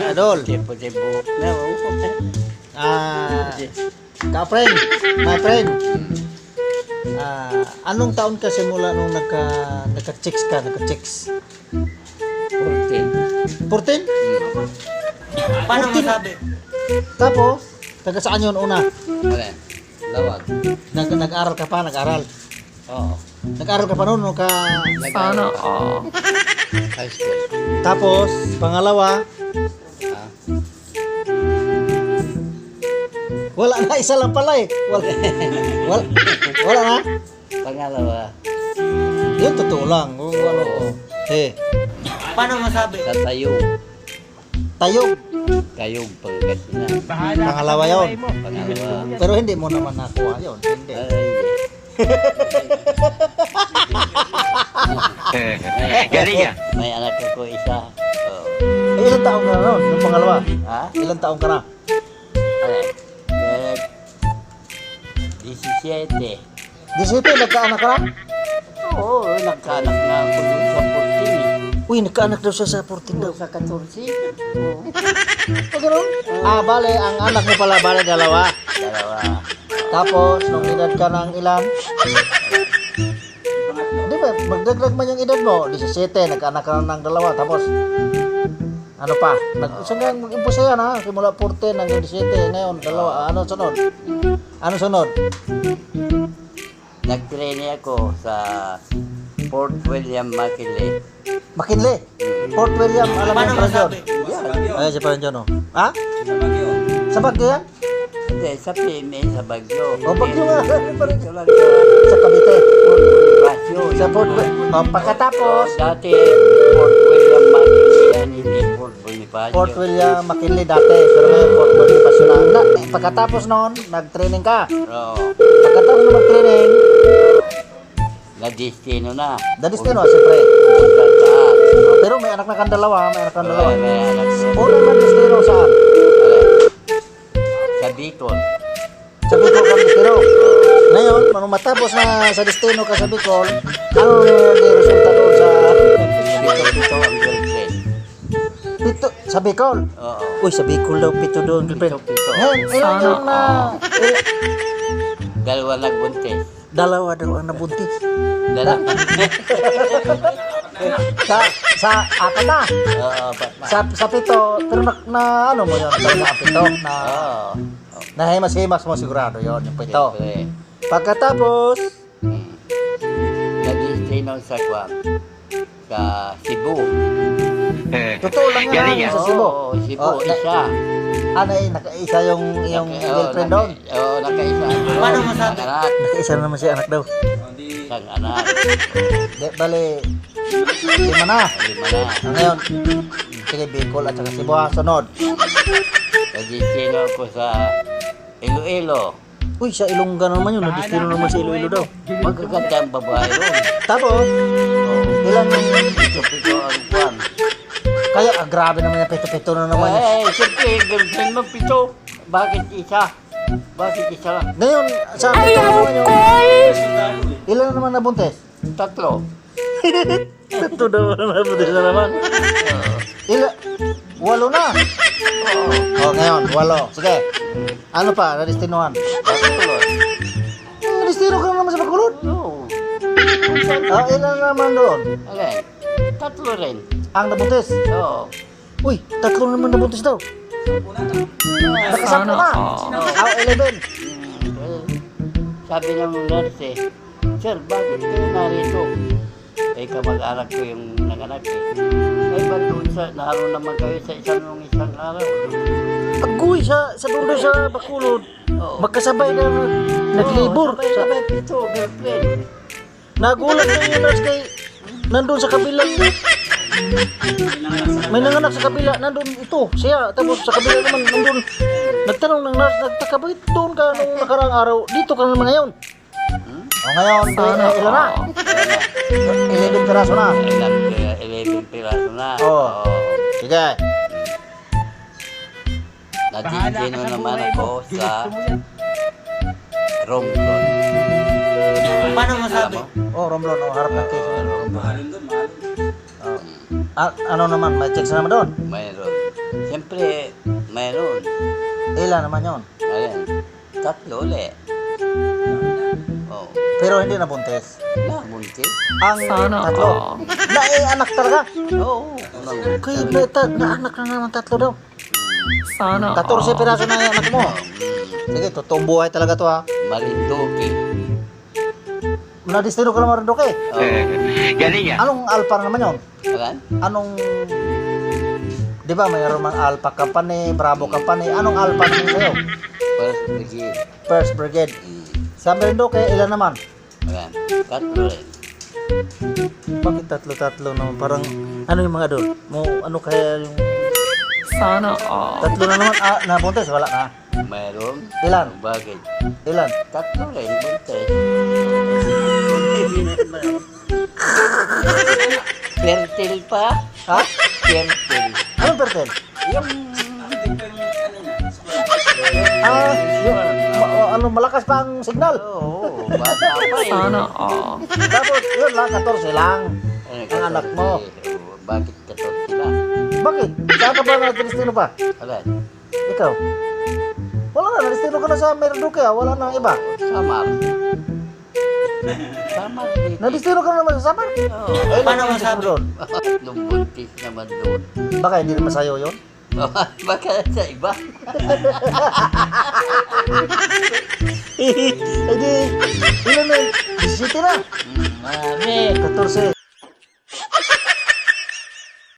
Adol. Puti buhok na. Ka-friend, my friend. Anong taon ka simula nung nagka-chicks ka, nagka-chicks? 14. 14? Paano masabi? Tapos, taga saan yun una? Wala. Lawag. Nag-aral ka pa, nag-aral. Oo. Nag-aral ka pa noon, nung ka... Sana, high school. Tapos, pangalawa, Ah. wala na, isa lang pala eh. Wala na. Pangalawa, Yun, totoo lang. Kung ano ko. Paano masabi? sa tayog. Tayog. Kayog, Pangasinan. Pangalawa yun. Pangalawa. Pero hindi mo naman nakuha yun. Hindi. Galing ah. May anak ko isa. Oo. Ilang taong ka na noon? Yung pangalawa? Ha? Ilang taong ka na? Ay. 17. 17, nagkaanak ka na? Oo, nagkaanak na ako dun sa 14. Uy, nagkaanak daw siya sa 14 daw. Sa 14. Oo. Ganun? Bale, ang anak mo pala, bale, dalawa. Dalawa. Tapos, nung edad ka ng ilan? Di ba, magdagdag man yung edad mo. 17, nagkaanak ka na ng dalawa. Tapos, ano pa? Mag-impose yan ha. Simula 14 hanggang 17. Ngayon, dalawa. Ano sunod? Ano sunod? Nag-training ako sa Fort William McKinley. McKinley. Fort William, alam mo Paano yung parang masabi? Ayan, si parang dyan, oh. Ha? Sa Baguio yan? Hindi, sa PMA, sa Baguio. O, Baguio nga. Parang Ito lang sa Cavite. Fort Bonifacio. Sa Fort pagkatapos, Dati, Fort William McKinley yan, hindi Fort Bonifacio. Fort William McKinley dati. Pero ngayon, Fort Bonifacio na. Pagkatapos noon, nag-training ka. Oo. Pagkatapos na mag-training, Na-destino na. dadistino, siyempre. Punta saan? Pero may anak na kang dalawa, may anak kang dalawa. May anak ko. Unang na-distino saan? Sa Bicol. Sa Bicol ka distino. Ngayon, nung matapos na sa destino ka sa Bicol, ano yung resulta doon sa Pito ang girlfriend. Pito? Sa Bicol? Oo. Uy, sa Bicol daw, pito doon, girlfriend. Pito. Ngayon, ilan yung na... Dalawa nagbuntis. Dalawa daw ang nabuntis. Dalawa. Sa apat na. Oo, ba't na? Sa pito, pero ano mo yun? Sa pito, na Oo. nahimas-himas mo sigurado yun, yung pito. Siyempre. Pagkatapos, Nag-destino sa Guam. Sa Cebu. totoo lang yan sa Cebu. Oo, Cebu, isa. Ano eh, nakaisa yung girlfriend doon. Oo, nakaisa. Paano masabi? Anak. Nakaisa na naman si anak daw. Isang anak. Bale, lima na. 5 na. Ngayon, sige, Bicol at saka Cebu, sunod. Nag-destino ako sa Iloilo. Uy, sa Ilongga naman yun, nadistino naman sa Iloilo daw. Magaganda ang babae ron. Tapos, ilan yung... Pito ang Guam. Kaya, grabe naman yung pito-pito na naman. Siyempre, girlfriend mo, pito. Bakit isa? Bakit isa lang? Ngayon, sa pito naman yung... Ilan na naman nabuntis? 3. Pito daw na nabuntis na naman. Ilan? 8 na. Ngayon, 8. Sige. Ano pa, nadistinohan? Patuloy. Nadistino ka naman sa Bacolod? Oo. Ilan na naman doon? Alin? 3 rin. Ang nabuntis? Oo. Uy, 3 naman nabuntis daw. Nakasampo na. 11. Sabi ng nurse eh, Sir, bakit kayo narito? Eh, kamag-anak ko yung nanganak eh. Eh, ba't doon naroon naman kayo sa isang araw? Agoy, sa dulo sa Bacolod. Magkasabay na naglibor. Sabay, pito, girlfriend. Nagulat na yung nurse kay nandun sa kabila. May nanganak sa kabila, nandun ito, siya. Tapos sa kabila naman, nandun. Nagtanong ng nurse, nagtaka ba doon ka nung nakarang araw? Dito ka naman ngayon. Ngayon, ilan na? 11 piraso na. 11 piraso na. Sige. Nadistino naman ako sa Romblon. Paano masabi? Romblon, harap ng case. Mahalin doon, mahalin. Ano naman, may chicks naman doon. Mayroon. Siyempre, mayroon. Ilan naman yon? Ayan. 3 ulit. Oh. Pero hindi na buntis. Nabuntis. Ang tatlo. Anak talaga. Oo. Kaya na anak na naman 3 daw. Sana 14 piraso na yung anak mo. Sige, totoong buhay talaga to ha. Marinduque. Nadistino ka naman rin doon eh. Oh. Galing yan. Anong alpha na naman yun? Ayan? Anong... Di ba mayroon mang Alpha Company, Bravo Company. Anong alpha naman sa'yo? First brigade. First Brigade. Sabi rin doon kaya ilan naman? Ayan. 3 rin. Bakit 3 naman? Parang ano yung mga doon? Ano kaya yung... Sana 3 na naman? Nabuntis? Wala na. Mayroon. Ilan? Bakit? Ilan? 3 rin. Buntis. Fertile pa? Ha? Fertile. Anong pertel? Yung... Yung malakas pa ang signal. Oo. Bata pa eh. Sana Tapos yun lang, 14 lang. Ano, Ang anak mo. Oo. Bakit 14 sila? Bakit? Saan ka ba na-destino pa? Ayan. Ikaw? Wala na, na-destino ka na sa Merduque ah. Wala na iba. Samar. Samar dito. Na-destino ka na naman sa Samar. Oo. Ay, Paano lang ang masabi? doon. Nung buntis naman doon. Baka hindi naman sa'yo yun. Baka sa iba. Eh di, ilan na yun? 17 na. Marami. 14.